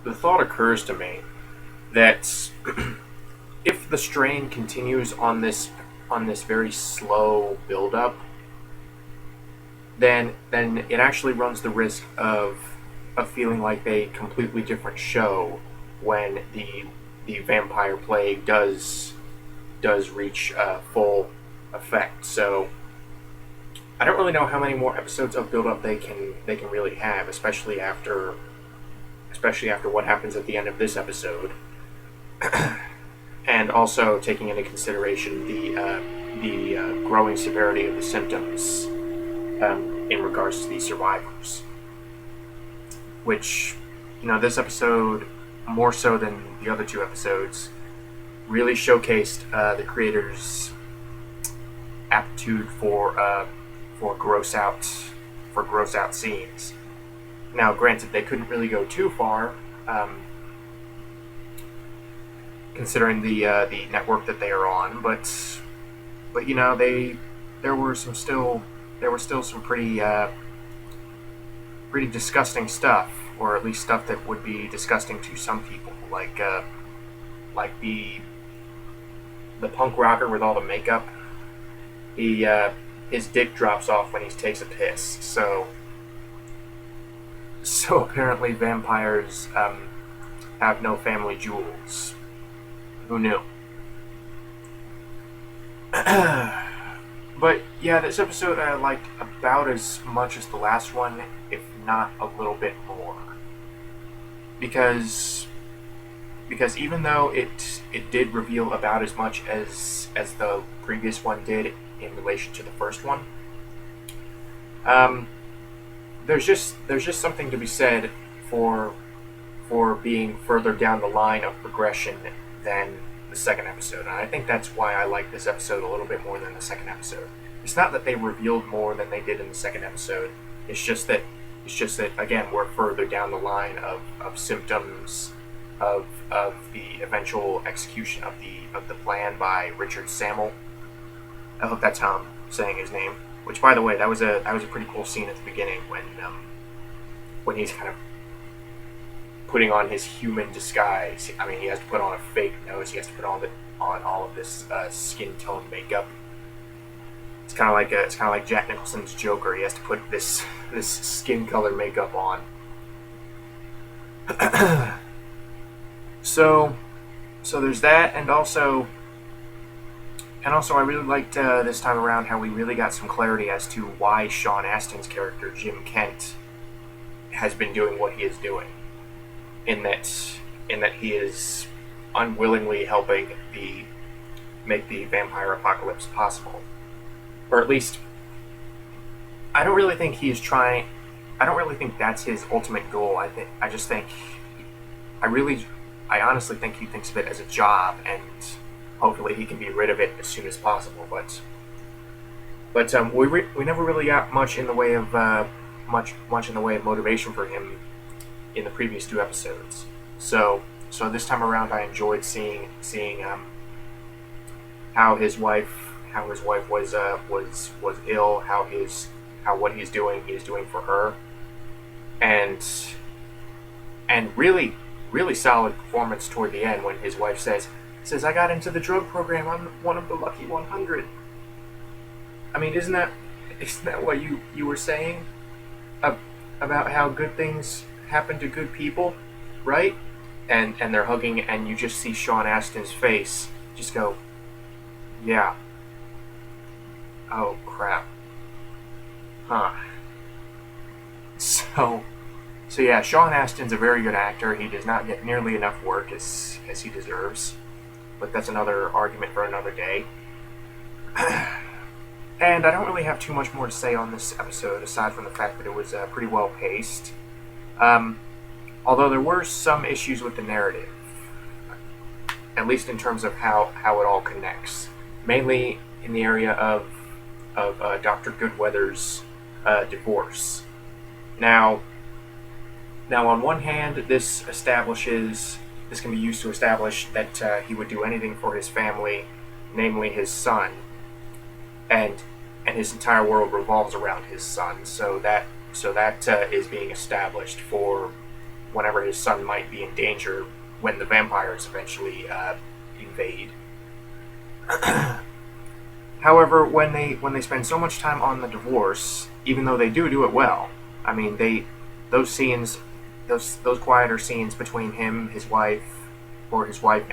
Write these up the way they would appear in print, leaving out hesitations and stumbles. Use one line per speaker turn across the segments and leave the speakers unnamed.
the thought occurs to me that if the strain continues on this very slow build-up, then it actually runs the risk of feeling like a completely different show when the vampire plague does reach full effect. So I don't really know how many more episodes of build up they can really have, especially after what happens at the end of this episode, and also taking into consideration the growing severity of the symptoms in regards to these survivors, which, this episode, more so than the other two episodes, really showcased the creators' aptitude for gross out scenes. Now, granted, they couldn't really go too far, considering the network that they are on, but there were still some pretty disgusting stuff, or at least stuff that would be disgusting to some people, like the punk rocker with all the makeup. His dick drops off when he takes a piss. So apparently vampires have no family jewels. Who knew? But yeah, this episode I liked about as much as the last one, if not a little bit more. Because even though it did reveal about as much as the previous one did in relation to the first one, there's just something to be said for being further down the line of progression than the second episode. And I think that's why I like this episode a little bit more than the second episode. It's not that they revealed more than they did in the second episode. It's just that again, we're further down the line of symptoms of the eventual execution of the plan by Richard Sammel. I hope that's how I'm saying his name. Which, by the way, that was a pretty cool scene at the beginning when he's kind of putting on his human disguise. I mean, he has to put on a fake nose. He has to put on all of this skin tone makeup. It's kind of like Jack Nicholson's Joker. He has to put this skin color makeup on. So there's that, and also I really liked this time around how we really got some clarity as to why Sean Astin's character Jim Kent has been doing what he is doing. In that he is unwillingly helping make the vampire apocalypse possible, or at least I don't really think that's his ultimate goal. I honestly think he thinks of it as a job, and hopefully he can be rid of it as soon as possible. But we never really got much in the way of motivation for him in the previous two episodes. So this time around, I enjoyed seeing how his wife was ill, how what he's doing for her, and really solid performance toward the end when his wife says, I got into the drug program. I'm one of the lucky 100. I mean, isn't that what you were saying about how good things happen to good people, right? And they're hugging, and you just see Sean Astin's face just go, yeah. Oh crap. Huh. So yeah, Sean Astin's a very good actor. He does not get nearly enough work as he deserves, but that's another argument for another day. And I don't really have too much more to say on this episode, aside from the fact that it was pretty well paced. Although there were some issues with the narrative, at least in terms of how it all connects, mainly in the area of Dr. Goodweather's divorce. Now, on one hand, this can be used to establish that he would do anything for his family, namely his son, and his entire world revolves around his son. So that is being established for whenever his son might be in danger when the vampires eventually invade. However, when they spend so much time on the divorce, even though they do it well, I mean those scenes, those quieter scenes between him, his wife, or his wife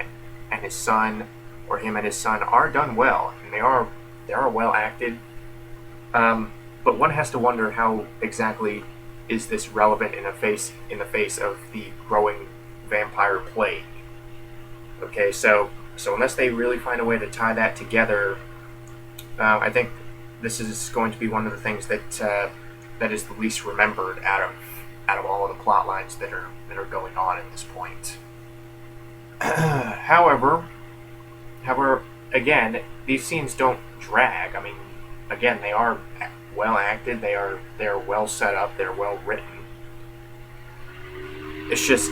and his son, or him and his son are done well, and they are well acted. But one has to wonder how exactly is this relevant in the face of the growing vampire plague. Okay, so unless they really find a way to tie that together, I think this is going to be one of the things that is the least remembered out of all of the plot lines that are going on at this point. However, again, these scenes don't drag. I mean, again, they are well acted. They're well set up. They're well written. It's just,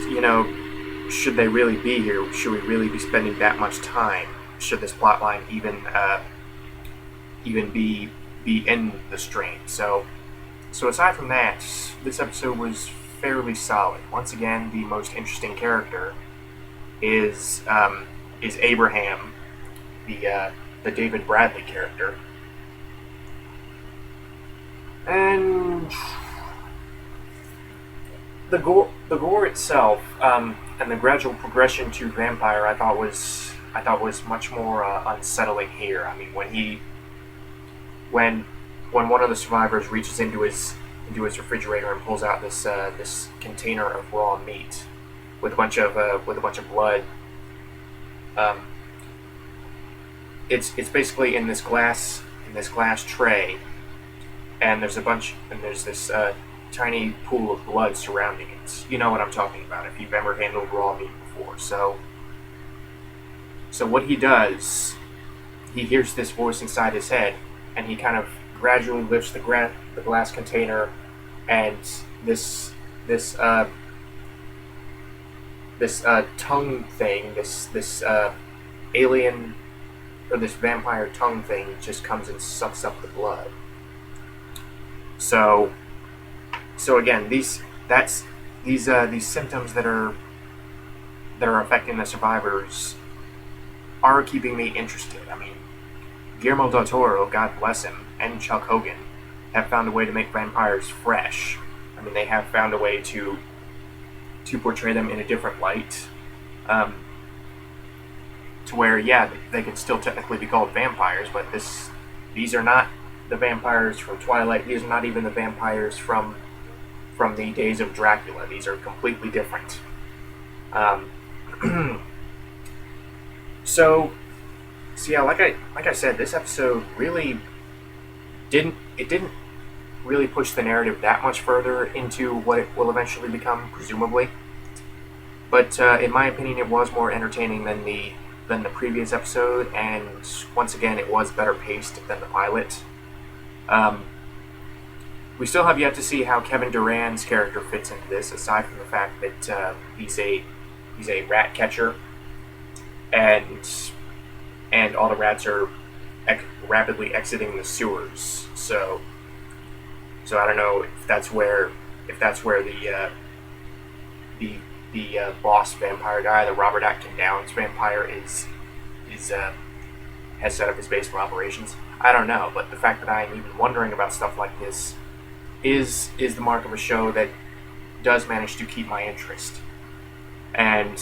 should they really be here? Should we really be spending that much time? Should this plot line even be in the strain? So aside from that, this episode was fairly solid. Once again, the most interesting character is Abraham, the David Bradley character, and the gore itself, and the gradual progression to vampire, I thought was much more unsettling here. I mean, when one of the survivors reaches into his refrigerator and pulls out this container of raw meat with a bunch of blood. It's basically in this glass tray, and there's this tiny pool of blood surrounding it. You know what I'm talking about if you've ever handled raw meat before. So what he does, he hears this voice inside his head, and he kind of gradually lifts the glass container, and this tongue thing, this alien or this vampire tongue thing just comes and sucks up the blood. So again, these symptoms that are affecting the survivors are keeping me interested. I mean, Guillermo del Toro, God bless him, and Chuck Hogan have found a way to make vampires fresh. I mean, they have found a way to portray them in a different light, to where, yeah, they can still technically be called vampires, but these are not the vampires from Twilight. These are not even the vampires from the days of Dracula. These are completely different. So yeah, like I said, this episode really didn't really push the narrative that much further into what it will eventually become, presumably. But in my opinion, it was more entertaining than the previous episode, and once again, it was better paced than the pilot. We still have yet to see how Kevin Durand's character fits into this, aside from the fact that he's a rat catcher, and all the rats are rapidly exiting the sewers. So I don't know if that's where the boss vampire guy, the Robert Atkin Downs vampire, has set up his base for operations. I don't know, but the fact that I am even wondering about stuff like this is the mark of a show that does manage to keep my interest. And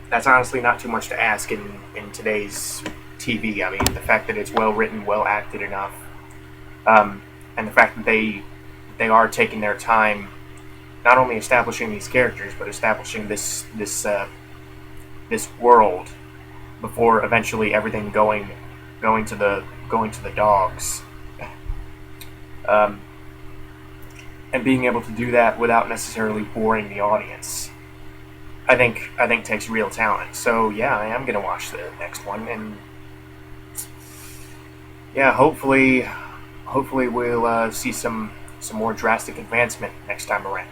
that's honestly not too much to ask in today's TV. I mean, the fact that it's well written, well acted enough, and the fact that they are taking their time, not only establishing these characters, but establishing this world before eventually everything going to the dogs, and being able to do that without necessarily boring the audience, I think takes real talent. So yeah, I am gonna watch the next one, and yeah, hopefully we'll see some more drastic advancement next time around.